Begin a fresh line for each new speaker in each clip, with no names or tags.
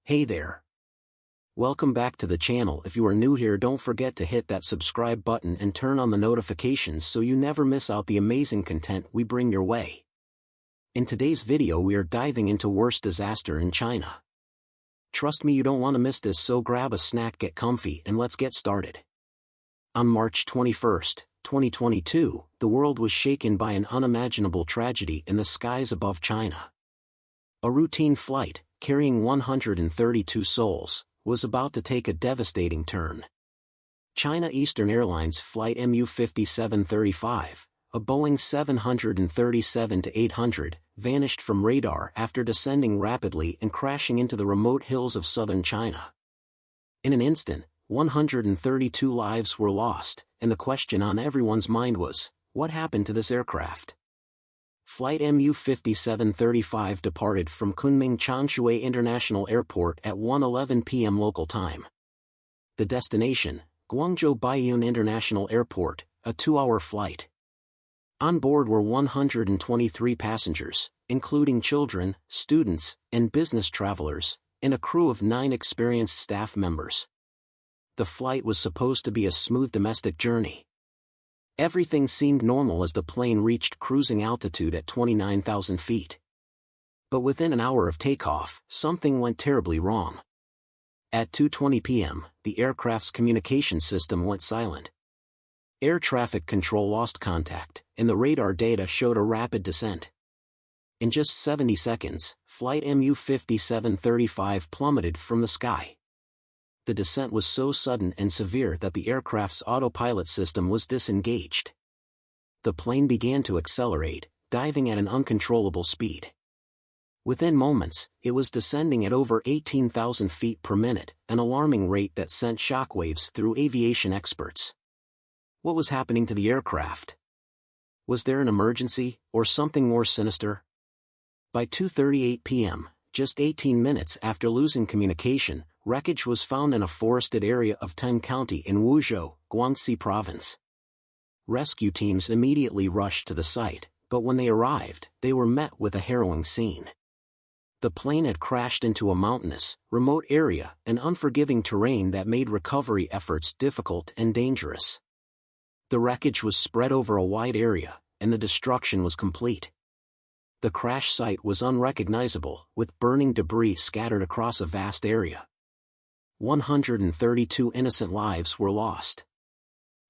Hey there. Welcome back to the channel. If you are new here, don't forget to hit that subscribe button and turn on the notifications so you never miss out the amazing content we bring your way. In today's video we are diving into worst disaster in China. Trust me, you don't want to miss this, so grab a snack, get comfy, and let's get started. On March 21, 2022, the world was shaken by an unimaginable tragedy in the skies above China. A routine flight, carrying 132 souls, was about to take a devastating turn. China Eastern Airlines Flight MU5735, a Boeing 737-800, vanished from radar after descending rapidly and crashing into the remote hills of southern China. In an instant, 132 lives were lost, and the question on everyone's mind was, what happened to this aircraft? Flight MU5735 departed from Kunming Chanshui International Airport at 1:11 p.m. local time. The destination, Guangzhou Baiyun International Airport, a 2-hour flight. On board were 123 passengers, including children, students, and business travelers, and a crew of 9 experienced staff members. The flight was supposed to be a smooth domestic journey. Everything seemed normal as the plane reached cruising altitude at 29,000 feet. But within an hour of takeoff, something went terribly wrong. At 2:20 p.m., the aircraft's communication system went silent. Air traffic control lost contact, and the radar data showed a rapid descent. In just 70 seconds, Flight MU5735 plummeted from the sky. The descent was so sudden and severe that the aircraft's autopilot system was disengaged. The plane began to accelerate, diving at an uncontrollable speed. Within moments, it was descending at over 18,000 feet per minute, an alarming rate that sent shockwaves through aviation experts. What was happening to the aircraft? Was there an emergency, or something more sinister? By 2:38 p.m., just 18 minutes after losing communication, wreckage was found in a forested area of Teng County in Wuzhou, Guangxi Province. Rescue teams immediately rushed to the site, but when they arrived, they were met with a harrowing scene. The plane had crashed into a mountainous, remote area and unforgiving terrain that made recovery efforts difficult and dangerous. The wreckage was spread over a wide area, and the destruction was complete. The crash site was unrecognizable, with burning debris scattered across a vast area. 132 innocent lives were lost.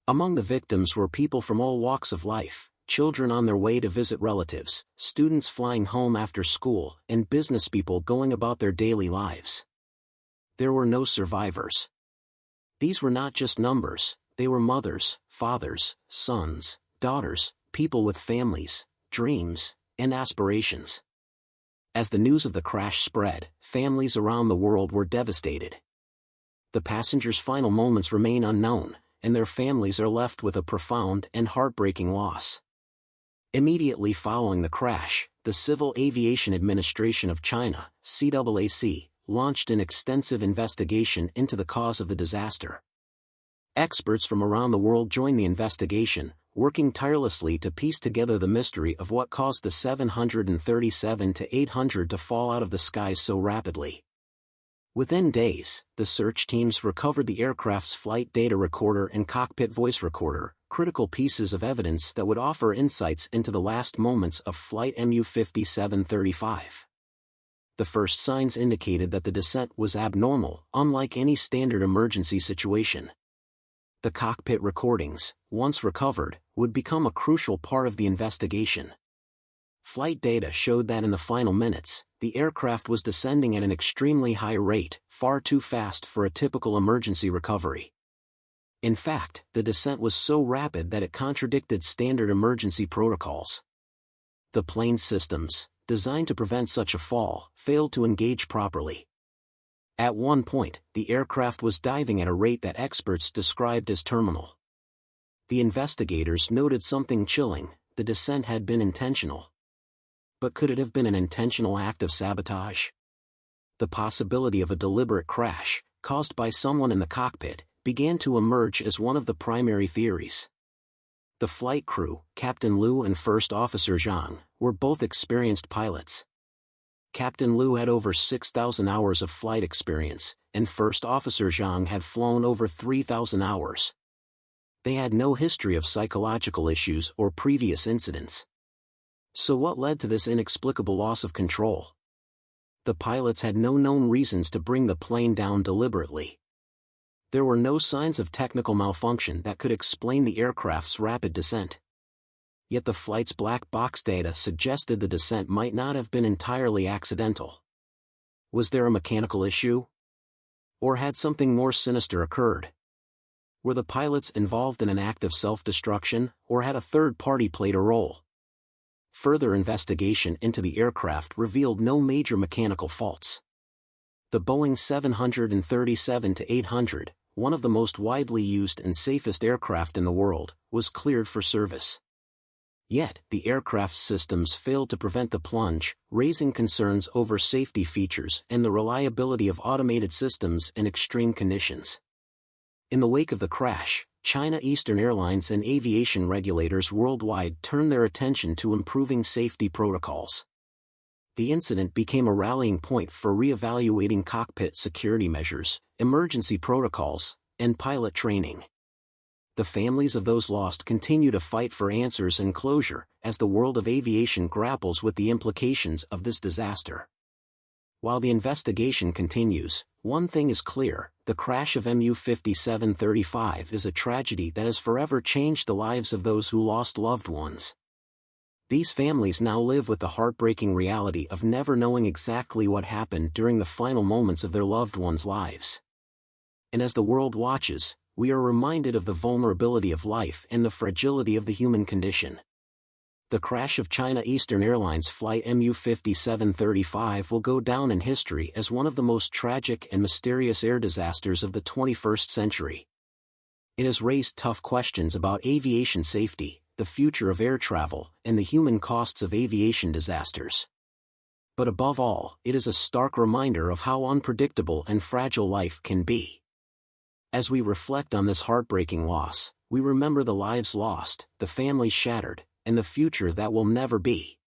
Among the victims were people from all walks of life, children on their way to visit relatives, students flying home after school, and business people going about their daily lives. There were no survivors. These were not just numbers, they were mothers, fathers, sons, daughters, people with families, dreams, and aspirations. As the news of the crash spread, families around the world were devastated. The passengers' final moments remain unknown, and their families are left with a profound and heartbreaking loss. Immediately following the crash, the Civil Aviation Administration of China, CAAC, launched an extensive investigation into the cause of the disaster. Experts from around the world joined the investigation, working tirelessly to piece together the mystery of what caused the 737-800 to fall out of the skies so rapidly. Within days, the search teams recovered the aircraft's flight data recorder and cockpit voice recorder, critical pieces of evidence that would offer insights into the last moments of Flight MU5735. The first signs indicated that the descent was abnormal, unlike any standard emergency situation. The cockpit recordings, once recovered, would become a crucial part of the investigation. Flight data showed that in the final minutes, the aircraft was descending at an extremely high rate, far too fast for a typical emergency recovery. In fact, the descent was so rapid that it contradicted standard emergency protocols. The plane's systems, designed to prevent such a fall, failed to engage properly. At one point, the aircraft was diving at a rate that experts described as terminal. The investigators noted something chilling: the descent had been intentional. But could it have been an intentional act of sabotage? The possibility of a deliberate crash, caused by someone in the cockpit, began to emerge as one of the primary theories. The flight crew, Captain Liu and First Officer Zhang, were both experienced pilots. Captain Liu had over 6,000 hours of flight experience, and First Officer Zhang had flown over 3,000 hours. They had no history of psychological issues or previous incidents. So what led to this inexplicable loss of control? The pilots had no known reasons to bring the plane down deliberately. There were no signs of technical malfunction that could explain the aircraft's rapid descent. Yet the flight's black box data suggested the descent might not have been entirely accidental. Was there a mechanical issue? Or had something more sinister occurred? Were the pilots involved in an act of self-destruction, or had a third party played a role? Further investigation into the aircraft revealed no major mechanical faults. The Boeing 737-800, one of the most widely used and safest aircraft in the world, was cleared for service. Yet, the aircraft's systems failed to prevent the plunge, raising concerns over safety features and the reliability of automated systems in extreme conditions. In the wake of the crash, China Eastern Airlines and aviation regulators worldwide turned their attention to improving safety protocols. The incident became a rallying point for re-evaluating cockpit security measures, emergency protocols, and pilot training. The families of those lost continue to fight for answers and closure, as the world of aviation grapples with the implications of this disaster. While the investigation continues, one thing is clear: the crash of MU5735 is a tragedy that has forever changed the lives of those who lost loved ones. These families now live with the heartbreaking reality of never knowing exactly what happened during the final moments of their loved ones' lives. And as the world watches, we are reminded of the vulnerability of life and the fragility of the human condition. The crash of China Eastern Airlines Flight MU5735 will go down in history as one of the most tragic and mysterious air disasters of the 21st century. It has raised tough questions about aviation safety, the future of air travel, and the human costs of aviation disasters. But above all, it is a stark reminder of how unpredictable and fragile life can be. As we reflect on this heartbreaking loss, we remember the lives lost, the families shattered, and the future that will never be.